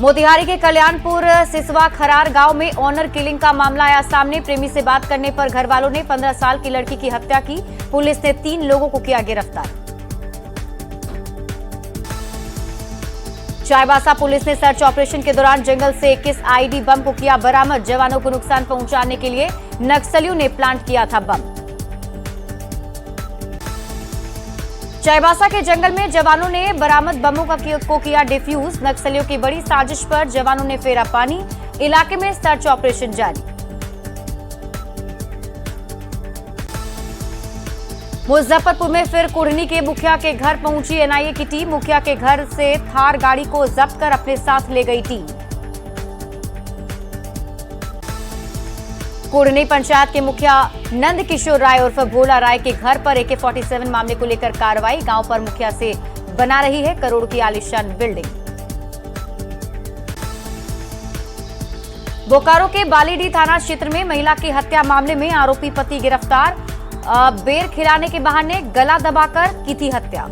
मोतिहारी के कल्याणपुर सिसवा खरार गांव में ऑनर किलिंग का मामला आया सामने। प्रेमी से बात करने पर घर वालों ने 15 साल की लड़की की हत्या की। पुलिस ने 3 लोगों को किया गिरफ्तार। चाईबासा पुलिस ने सर्च ऑपरेशन के दौरान जंगल से 21 आईडी बम को किया बरामद। जवानों को नुकसान पहुंचाने के लिए नक्सलियों ने प्लांट किया था बम। चाईबासा के जंगल में जवानों ने बरामद बमों को किया डिफ्यूज। नक्सलियों की बड़ी साजिश पर जवानों ने फेरा पानी। इलाके में सर्च ऑपरेशन जारी। मुजफ्फरपुर में फिर कुढ़नी के मुखिया के घर पहुंची एनआईए की टीम। मुखिया के घर से थार गाड़ी को जब्त कर अपने साथ ले गई टीम। कुढ़नी पंचायत के मुखिया नंद किशोर राय उर्फ भोला राय के घर पर AK-47 मामले को लेकर कार्रवाई। गांव पर मुखिया से बना रही है करोड़ की आलीशान बिल्डिंग। बोकारो के बालीडीह थाना क्षेत्र में महिला की हत्या मामले में आरोपी पति गिरफ्तार। बेर खिलाने के बहाने गला दबाकर की थी हत्या।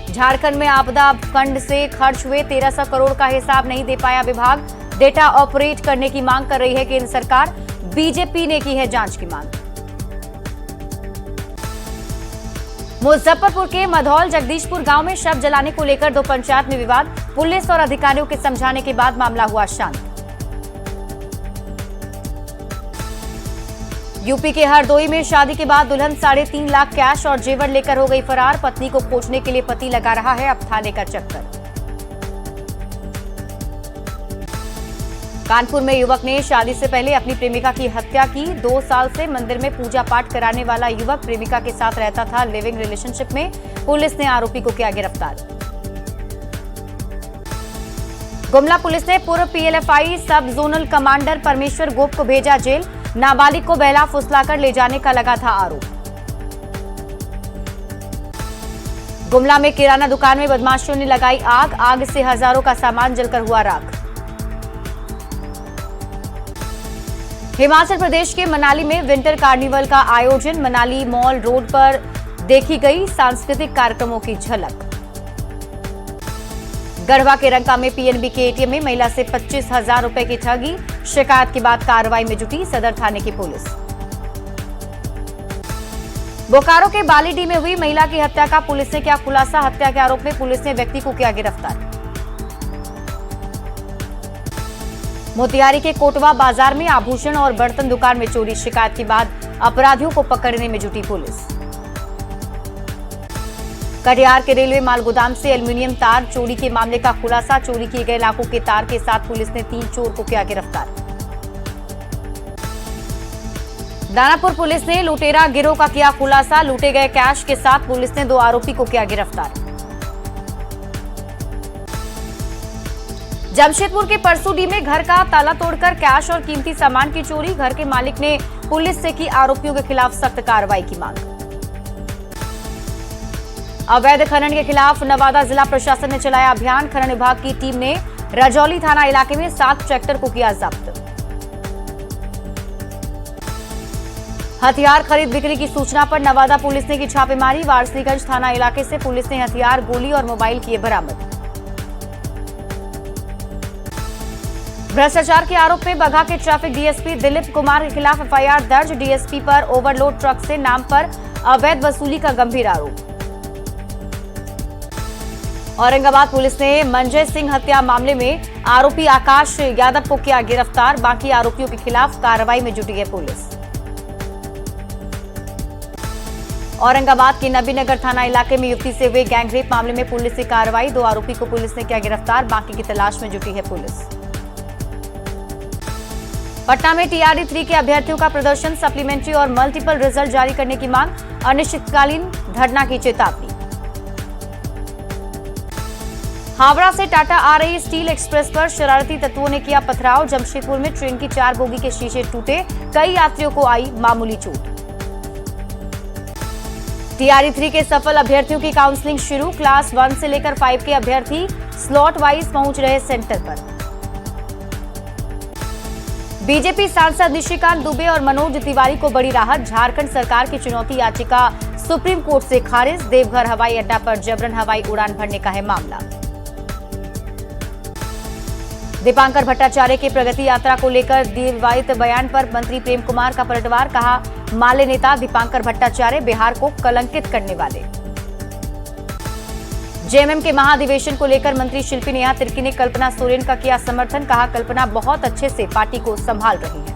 झारखंड में आपदा फंड से खर्च हुए 1300 करोड़ का हिसाब नहीं दे पाया विभाग। डेटा ऑपरेट करने की मांग कर रही है केंद्र सरकार। बीजेपी ने की है जांच की मांग। मुजफ्फरपुर के मधौल जगदीशपुर गांव में शव जलाने को लेकर 2 पंचायत में विवाद। पुलिस और अधिकारियों के समझाने के बाद मामला हुआ शांत। यूपी के हरदोई में शादी के बाद दुल्हन 3.5 लाख कैश और जेवर लेकर हो गई फरार। पत्नी को खोजने के लिए पति लगा रहा है अब थाने का चक्कर। कानपुर में युवक ने शादी से पहले अपनी प्रेमिका की हत्या की। 2 साल से मंदिर में पूजा पाठ कराने वाला युवक प्रेमिका के साथ रहता था लिविंग रिलेशनशिप में। पुलिस ने आरोपी को किया गिरफ्तार। गुमला पुलिस ने पूर्व PLFI सब जोनल कमांडर परमेश्वर गोप को भेजा जेल। नाबालिग को बहला फुसलाकर ले जाने का लगा था आरोप। गुमला में किराना दुकान में बदमाशों ने लगाई आग। आग से हजारों का सामान जलकर हुआ राख। हिमाचल प्रदेश के मनाली में विंटर कार्निवल का आयोजन। मनाली मॉल रोड पर देखी गई सांस्कृतिक कार्यक्रमों की झलक। गढ़वा के रंका में PNB के ATM में महिला से 25,000 रुपए की ठगी। शिकायत के बाद कार्रवाई में जुटी सदर थाने की पुलिस। बोकारो के बालीडीह में हुई महिला की हत्या का पुलिस ने किया खुलासा। हत्या के आरोप में पुलिस ने व्यक्ति को किया गिरफ्तार। मोतिहारी के कोटवा बाजार में आभूषण और बर्तन दुकान में चोरी। शिकायत के बाद अपराधियों को पकड़ने में जुटी पुलिस। कटिहार के रेलवे माल गोदाम से एल्यूमीनियम तार चोरी के मामले का खुलासा। चोरी किए गए लाखों के तार के साथ पुलिस ने 3 चोर को किया गिरफ्तार। दानापुर पुलिस ने लुटेरा गिरोह का किया खुलासा। लूटे गए कैश के साथ पुलिस ने 2 आरोपी को किया गिरफ्तार। जमशेदपुर के परसूडी में घर का ताला तोड़कर कैश और कीमती सामान की चोरी। घर के मालिक ने पुलिस से की आरोपियों के खिलाफ सख्त कार्रवाई की मांग। अवैध खनन के खिलाफ नवादा जिला प्रशासन ने चलाया अभियान। खनन विभाग की टीम ने रजौली थाना इलाके में 7 ट्रैक्टर को किया जब्त। हथियार खरीद बिक्री की सूचना पर नवादा पुलिस ने की छापेमारी। वारसीगंज थाना इलाके से पुलिस ने हथियार, गोली और मोबाइल किए बरामद। भ्रष्टाचार के आरोप में बगहा के ट्रैफिक DSP दिलीप कुमार के खिलाफ FIR दर्ज। DSP पर ओवरलोड ट्रक से नाम पर अवैध वसूली का गंभीर आरोप। औरंगाबाद पुलिस ने मंजय सिंह हत्या मामले में आरोपी आकाश यादव को किया गिरफ्तार। बाकी आरोपियों के खिलाफ कार्रवाई में जुटी है पुलिस। औरंगाबाद के नबीनगर थाना इलाके में युवती से हुए गैंगरेप मामले में पुलिस की कार्रवाई। 2 आरोपी को पुलिस ने किया गिरफ्तार। बाकी की तलाश में जुटी है पुलिस। पटना में TRD3 के अभ्यर्थियों का प्रदर्शन। सप्लीमेंट्री और मल्टीपल रिजल्ट जारी करने की मांग। अनिश्चितकालीन धरना की चेतावनी। हावड़ा से टाटा आ रही स्टील एक्सप्रेस पर शरारती तत्वों ने किया पथराव। जमशेदपुर में ट्रेन की 4 बोगी के शीशे टूटे। कई यात्रियों को आई मामूली चोट। TRD3 के सफल अभ्यर्थियों की काउंसलिंग शुरू। क्लास 1 से लेकर 5 के अभ्यर्थी स्लॉट वाइज पहुंच रहे सेंटर पर। बीजेपी सांसद निशिकांत दुबे और मनोज तिवारी को बड़ी राहत। झारखंड सरकार की चुनौती याचिका सुप्रीम कोर्ट से खारिज। देवघर हवाई अड्डा पर जबरन हवाई उड़ान भरने का है मामला। दीपांकर भट्टाचार्य की प्रगति यात्रा को लेकर विवादित बयान पर मंत्री प्रेम कुमार का पलटवार। कहा, माले नेता दीपांकर भट्टाचार्य बिहार को कलंकित करने वाले। जेएमएम के महाधिवेशन को लेकर मंत्री शिल्पी नेहा तिर्की ने कल्पना सोरेन का किया समर्थन। कहा, कल्पना बहुत अच्छे से पार्टी को संभाल रही है।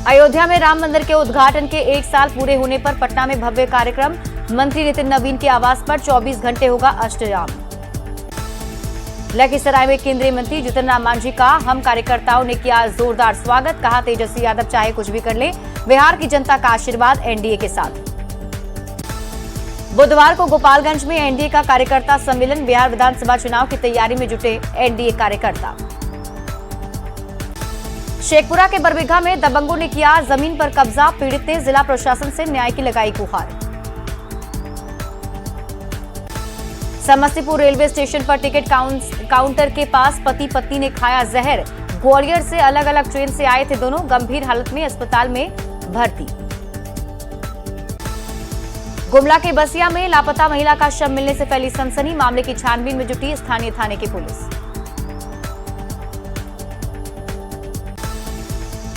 अयोध्या में राम मंदिर के उद्घाटन के 1 साल पूरे होने पर पटना में भव्य कार्यक्रम। मंत्री नितिन नवीन के आवास पर 24 घंटे होगा अष्टयाम। लखीसराय में केंद्रीय मंत्री जीतन राम मांझी का हम कार्यकर्ताओं ने किया जोरदार स्वागत। कहा, तेजस्वी यादव चाहे कुछ भी कर ले, बिहार की जनता का आशीर्वाद एनडीए के साथ। बुधवार को गोपालगंज में एनडीए का कार्यकर्ता सम्मेलन। बिहार विधानसभा चुनाव की तैयारी में जुटे एनडीए कार्यकर्ता। शेखपुरा के बरबीघा में दबंगों ने किया जमीन पर कब्जा। पीड़ित ने जिला प्रशासन से न्याय की लगाई गुहार। समस्तीपुर रेलवे स्टेशन पर टिकट काउंटर के पास पति पत्नी ने खाया जहर। ग्वालियर से अलग अलग ट्रेन से आए थे दोनों, गंभीर हालत में अस्पताल में भर्ती। गुमला के बसिया में लापता महिला का शव मिलने से फैली सनसनी। मामले की छानबीन में जुटी स्थानीय थाने की पुलिस।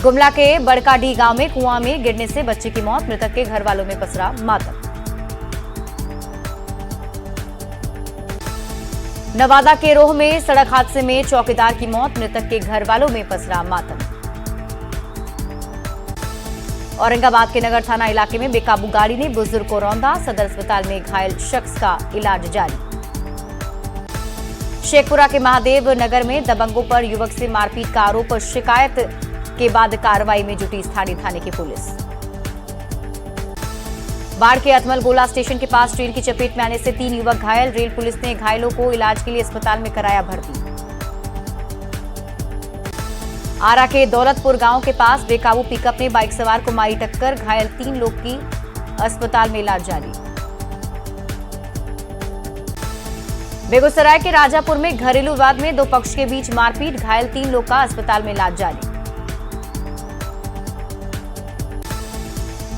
गुमला के बड़काडी गांव में कुआं में गिरने से बच्चे की मौत। मृतक के घर वालों में पसरा मातम। नवादा के रोह में सड़क हादसे में चौकीदार की मौत। मृतक के घर वालों में पसरा मातम। औरंगाबाद के नगर थाना इलाके में बेकाबू गाड़ी ने बुजुर्ग को रौंदा। सदर अस्पताल में घायल शख्स का इलाज जारी। शेखपुरा के महादेव नगर में दबंगों पर युवक से मारपीट का आरोप। शिकायत के बाद कार्रवाई में जुटी स्थानीय थाने की पुलिस। बाढ़ के अतमल गोला स्टेशन के पास ट्रेन की चपेट में आने से 3 युवक घायल। रेल पुलिस ने घायलों को इलाज के लिए अस्पताल में कराया भर्ती। आरा के दौलतपुर गांव के पास बेकाबू पिकअप ने बाइक सवार को मारी टक्कर। घायल 3 लोग की अस्पताल में इलाज जारी। बेगूसराय के राजापुर में घरेलू विवाद में 2 पक्ष के बीच मारपीट। घायल 3 लोग का अस्पताल में इलाज जारी।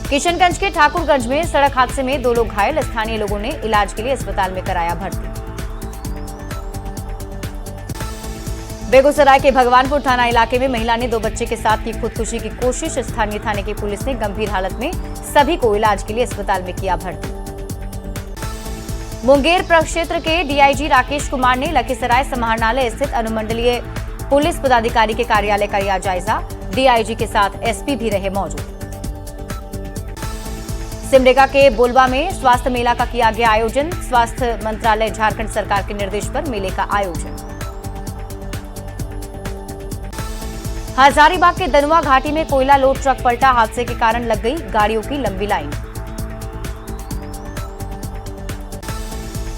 किशनगंज के ठाकुरगंज में सड़क हादसे में 2 लोग घायल। स्थानीय लोगों ने इलाज के लिए अस्पताल में कराया भर्ती। बेगूसराय के भगवानपुर थाना इलाके में महिला ने 2 बच्चे के साथ की खुदकुशी की कोशिश। स्थानीय थाने की पुलिस ने गंभीर हालत में सभी को इलाज के लिए अस्पताल में किया भर्ती। मुंगेर प्रक्षेत्र के डीआईजी राकेश कुमार ने लखीसराय समाहरणालय स्थित अनुमंडलीय पुलिस पदाधिकारी के कार्यालय का लिया जायजा। डीआईजी के साथ एसपी भी रहे मौजूद। सिमडेगा के बोलबा में स्वास्थ्य मेला का किया गया आयोजन। स्वास्थ्य मंत्रालय झारखंड सरकार के निर्देश पर मेले का आयोजन। हजारीबाग के दनुआ घाटी में कोयला लोड ट्रक पलटा। हादसे के कारण लग गई गाड़ियों की लंबी लाइन।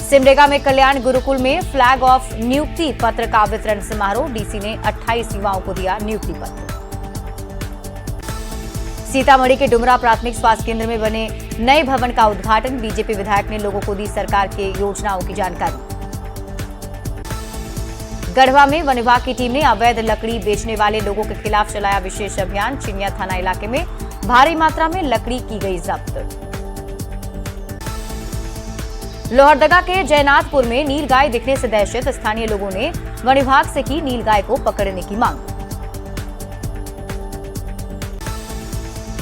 सिमडेगा में कल्याण गुरुकुल में फ्लैग ऑफ नियुक्ति पत्र का वितरण समारोह। डीसी ने 28 युवाओं को दिया नियुक्ति पत्र। सीतामढ़ी के डुमरा प्राथमिक स्वास्थ्य केंद्र में बने नए भवन का उद्घाटन। बीजेपी विधायक ने लोगों को दी सरकार के योजनाओं की जानकारी। गढ़वा में वन विभाग की टीम ने अवैध लकड़ी बेचने वाले लोगों के खिलाफ चलाया विशेष अभियान। चिनिया थाना इलाके में भारी मात्रा में लकड़ी की गई जब्त। लोहरदगा के जयनाथपुर में नीलगाय दिखने से दहशत। स्थानीय लोगों ने वन विभाग से की नीलगाय को पकड़ने की मांग।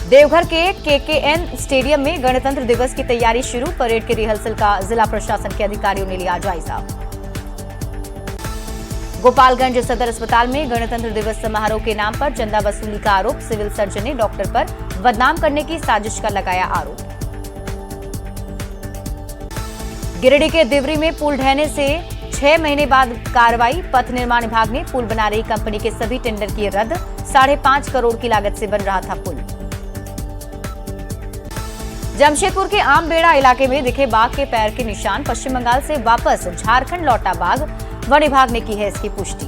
देवघर के केकेएन स्टेडियम में गणतंत्र दिवस की तैयारी शुरू। परेड के रिहर्सल का जिला प्रशासन के अधिकारियों ने लिया जायजा। गोपालगंज सदर अस्पताल में गणतंत्र दिवस समारोह के नाम पर चंदा वसूली का आरोप। सिविल सर्जन ने डॉक्टर पर बदनाम करने की साजिश का लगाया आरोप। गिरिडीह के दिवरी में पुल ढहने से 6 महीने बाद कार्रवाई। पथ निर्माण विभाग ने पुल बना रही कंपनी के सभी टेंडर किए रद्द। 5.5 करोड़ की लागत से बन रहा था पुल। जमशेदपुर के आमबेड़ा इलाके में दिखे बाघ के पैर के निशान। पश्चिम बंगाल से वापस झारखंड लौटा बाघ। वन विभाग ने की है इसकी पुष्टि।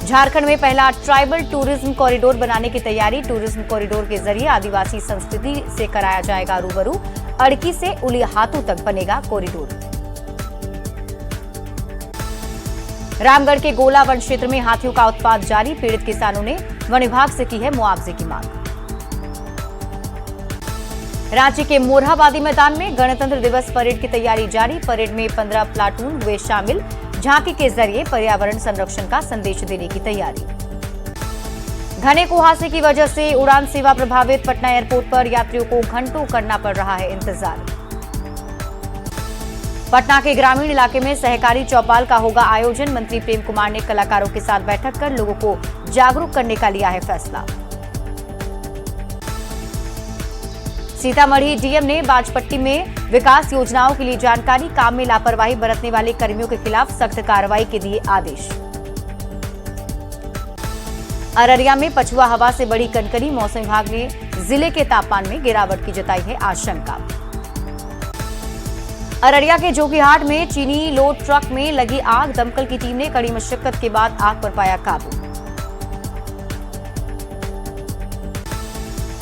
झारखंड में पहला ट्राइबल टूरिज्म कॉरिडोर बनाने की तैयारी। टूरिज्म कॉरिडोर के जरिए आदिवासी संस्कृति से कराया जाएगा रूबरू। अड़की से उलिहातू तक बनेगा कॉरिडोर। रामगढ़ के गोला वन क्षेत्र में हाथियों का उत्पात जारी। पीड़ित किसानों ने वन विभाग से की है मुआवजे की मांग। रांची के मोरहाबादी मैदान में गणतंत्र दिवस परेड की तैयारी जारी। परेड में 15 प्लाटून हुए शामिल। झांकी के जरिए पर्यावरण संरक्षण का संदेश देने की तैयारी। घने कुहासे की वजह से उड़ान सेवा प्रभावित। पटना एयरपोर्ट पर यात्रियों को घंटों करना पड़ रहा है इंतजार। पटना के ग्रामीण इलाके में सहकारी चौपाल का होगा आयोजन। मंत्री प्रेम कुमार ने कलाकारों के साथ बैठक कर लोगों को जागरूक करने का लिया है फैसला। सीतामढ़ी डीएम ने बाजपट्टी में विकास योजनाओं के लिए जानकारी। काम में लापरवाही बरतने वाले कर्मियों के खिलाफ सख्त कार्रवाई के दिए आदेश। अररिया में पछुआ हवा से बढ़ी कनकनी। मौसम विभाग ने जिले के तापमान में गिरावट की जताई है आशंका। अररिया के जोकीहाट में चीनी लोड ट्रक में लगी आग। दमकल की टीम ने कड़ी मशक्कत के बाद आग पर पाया काबू।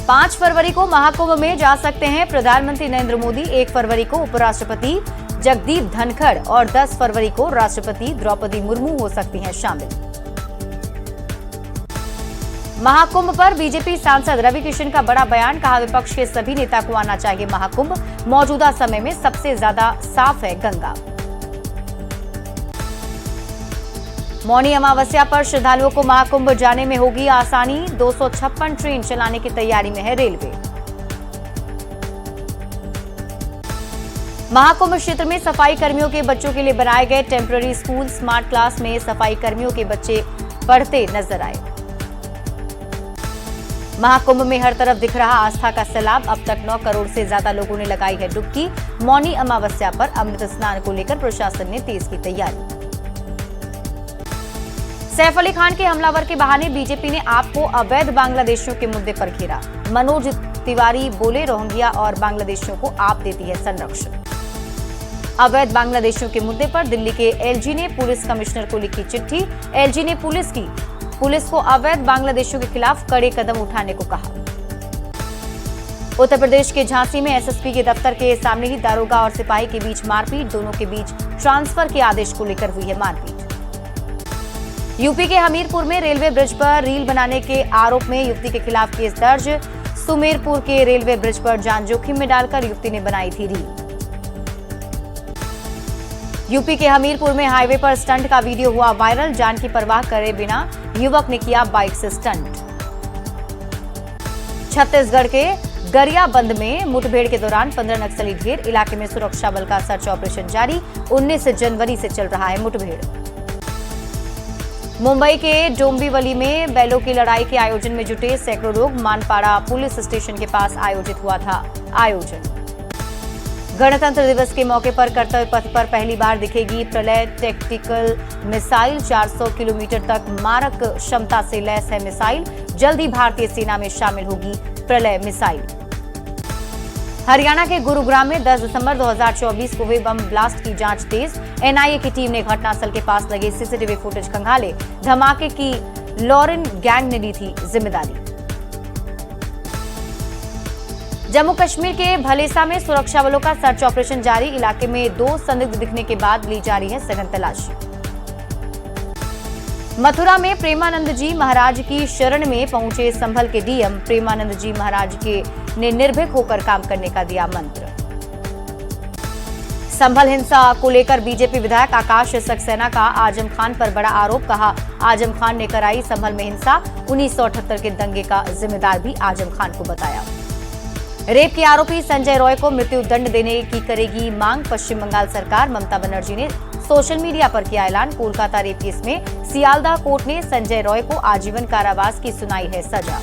5 फरवरी को महाकुंभ में जा सकते हैं प्रधानमंत्री नरेंद्र मोदी। 1 फरवरी को उपराष्ट्रपति जगदीप धनखड़ और 10 फरवरी को राष्ट्रपति द्रौपदी मुर्मू हो सकती हैं शामिल। महाकुंभ पर बीजेपी सांसद रवि किशन का बड़ा बयान। कहा, विपक्ष के सभी नेता को आना चाहिए महाकुंभ। मौजूदा समय में सबसे ज्यादा साफ है गंगा। मौनी अमावस्या पर श्रद्धालुओं को महाकुंभ जाने में होगी आसानी। 256 ट्रेन चलाने की तैयारी में है रेलवे। महाकुंभ क्षेत्र में सफाई कर्मियों के बच्चों के लिए बनाए गए टेम्पररी स्कूल। स्मार्ट क्लास में सफाई कर्मियों के बच्चे पढ़ते नजर आए। महाकुंभ में हर तरफ दिख रहा आस्था का सैलाब। अब तक 9 करोड़ से ज्यादा लोगों ने लगाई है डुबकी। मौनी अमावस्या पर अमृत स्नान को लेकर प्रशासन ने तेज की तैयारी। सैफ अली खान के हमलावर के बहाने बीजेपी ने आपको अवैध बांग्लादेशियों के मुद्दे पर घेरा। मनोज तिवारी बोले, रोहिंग्या और बांग्लादेशियों को आप देती है संरक्षण। अवैध बांग्लादेशियों के मुद्दे पर दिल्ली के एलजी ने पुलिस कमिश्नर को लिखी चिट्ठी। एलजी ने पुलिस को अवैध बांग्लादेशियों के खिलाफ कड़े कदम उठाने को कहा। उत्तर प्रदेश के झांसी में एसएसपी के दफ्तर के सामने ही दारोगा और सिपाही के बीच मारपीट। दोनों के बीच ट्रांसफर के आदेश को लेकर हुई है मारपीट। यूपी के हमीरपुर में रेलवे ब्रिज पर रील बनाने के आरोप में युवती के खिलाफ केस दर्ज। सुमेरपुर के रेलवे ब्रिज पर जान जोखिम में डालकर युवती ने बनाई थी रील। यूपी के हमीरपुर में हाईवे पर स्टंट का वीडियो हुआ वायरल। जान की परवाह करे बिना युवक ने किया बाइक से स्टंट। छत्तीसगढ़ के गरियाबंद में मुठभेड़ के दौरान 15 नक्सली ढेर। इलाके में सुरक्षा बल का सर्च ऑपरेशन जारी। 19 जनवरी से चल रहा है मुठभेड़। मुंबई के डोंबिवली में बैलों की लड़ाई के आयोजन में जुटे सैकड़ों लोग। मानपाड़ा पुलिस स्टेशन के पास आयोजित हुआ था आयोजन। गणतंत्र दिवस के मौके पर कर्तव्य पथ पर पहली बार दिखेगी प्रलय टैक्टिकल मिसाइल। 400 किलोमीटर तक मारक क्षमता से लैस है मिसाइल। जल्दी भारतीय सेना में शामिल होगी प्रलय मिसाइल। हरियाणा के गुरुग्राम में 10 दिसंबर 2024 को हुए बम ब्लास्ट की जांच तेज। एनआईए की टीम ने घटनास्थल के पास लगे सीसीटीवी फुटेज खंगाले। धमाके की लॉरेन गैंग ने ली थी जिम्मेदारी। जम्मू कश्मीर के भलेसा में सुरक्षा बलों का सर्च ऑपरेशन जारी। इलाके में 2 संदिग्ध दिखने के बाद ली जा रही है सघन तलाशी। मथुरा में प्रेमानंद जी महाराज की शरण में पहुंचे संभल के डीएम। प्रेमानंद जी महाराज ने निर्भीक होकर काम करने का दिया मंत्र। संभल हिंसा को लेकर बीजेपी विधायक आकाश सक्सेना का आजम खान पर बड़ा आरोप। कहा, आजम खान ने कराई संभल में हिंसा। 1978 के दंगे का जिम्मेदार भी आजम खान को बताया। रेप के आरोपी संजय रॉय को मृत्यु दंड देने की करेगी मांग पश्चिम बंगाल सरकार। ममता बनर्जी ने सोशल मीडिया पर किया ऐलान। कोलकाता रेप केस में सियालदह कोर्ट ने संजय रॉय को आजीवन कारावास की सुनाई है सजा।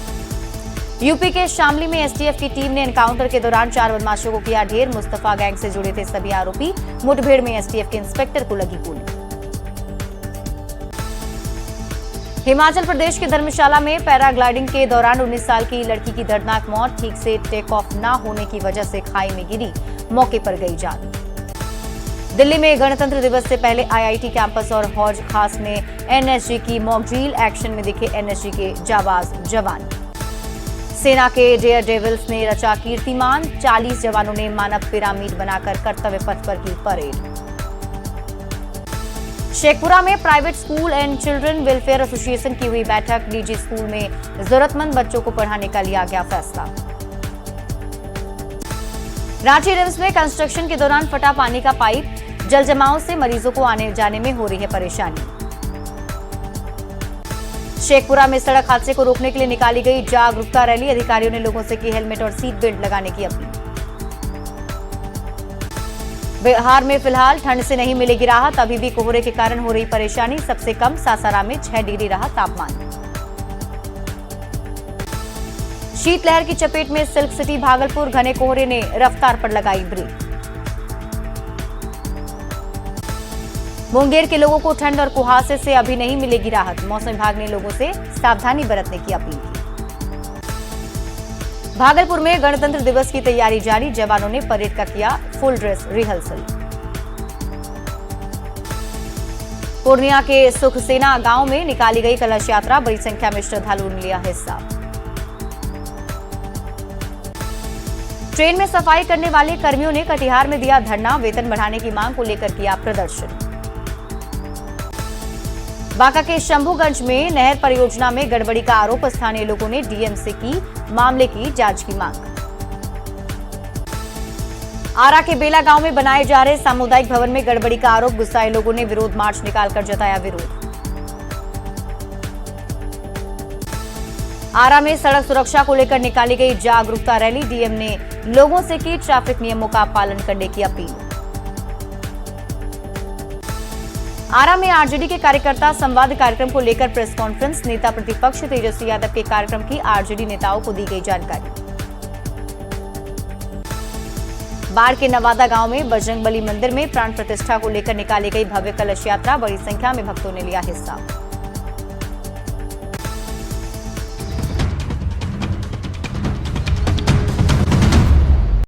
यूपी के शामली में एसटीएफ की टीम ने एनकाउंटर के दौरान 4 बदमाशों को किया ढेर। मुस्तफा गैंग से जुड़े थे सभी आरोपी। मुठभेड़ में एसटीएफ के इंस्पेक्टर को लगी गोली। हिमाचल प्रदेश के धर्मशाला में पैराग्लाइडिंग के दौरान 19 साल की लड़की की दर्दनाक मौत। ठीक से टेक ऑफ न होने की वजह से खाई में गिरी, मौके पर गई जान। दिल्ली में गणतंत्र दिवस से पहले आईआईटी कैंपस और हौज खास में एनएसजी की मॉक ड्रिल। एक्शन में दिखे एनएसजी के जाबाज जवान। सेना के डेयर डेविल्स ने रचा कीर्तिमान। 40 जवानों ने मानव पिरामिड बनाकर कर्तव्य पथ पर की परेड। शेखपुरा में private school and children welfare association की हुई बैठक। निजी स्कूल में जरूरतमंद बच्चों को पढ़ाने का लिया गया फैसला। रांची रिम्स में कंस्ट्रक्शन के दौरान फटा पानी का पाइप, जल जमाव से मरीजों को आने जाने में हो रही है परेशानी। शेखपुरा में सड़क हादसे को रोकने के लिए निकाली गई जागरूकता रैली, अधिकारियों ने लोगों से की हेलमेट और सीट बेल्ट लगाने की अपील। बिहार में फिलहाल ठंड से नहीं मिलेगी राहत, अभी भी कोहरे के कारण हो रही परेशानी, सबसे कम सासाराम में 6 डिग्री रहा तापमान। शीतलहर की चपेट में सिल्क सिटी भागलपुर, घने कोहरे ने रफ्तार पर लगाई ब्रेक। मुंगेर के लोगों को ठंड और कुहासे से अभी नहीं मिलेगी राहत, मौसम विभाग ने लोगों से सावधानी बरतने की अपील की। भागलपुर में गणतंत्र दिवस की तैयारी जारी, जवानों ने परेड का किया फुल ड्रेस रिहर्सल। पूर्णिया के सुखसेना गांव में निकाली गई कलश यात्रा, बड़ी संख्या में श्रद्धालुओं ने लिया हिस्सा। ट्रेन में सफाई करने वाले कर्मियों ने कटिहार में दिया धरना, वेतन बढ़ाने की मांग को लेकर किया प्रदर्शन। बांका के शंभूगंज में नहर परियोजना में गड़बड़ी का आरोप, स्थानीय लोगों ने डीएम से की मामले की जांच की मांग। आरा के बेला गांव में बनाए जा रहे सामुदायिक भवन में गड़बड़ी का आरोप, गुस्साए लोगों ने विरोध मार्च निकालकर जताया विरोध। आरा में सड़क सुरक्षा को लेकर निकाली गई जागरूकता रैली, डीएम ने लोगों से की ट्रैफिक नियमों का पालन करने की अपील। आरा में आरजेडी के कार्यकर्ता संवाद कार्यक्रम को लेकर प्रेस कॉन्फ्रेंस, नेता प्रतिपक्ष तेजस्वी यादव के कार्यक्रम की आरजेडी नेताओं को दी गई जानकारी। बाढ़ के नवादा गांव में बजरंगबली मंदिर में प्राण प्रतिष्ठा को लेकर निकाली गई भव्य कलश यात्रा, बड़ी संख्या में भक्तों ने लिया हिस्सा।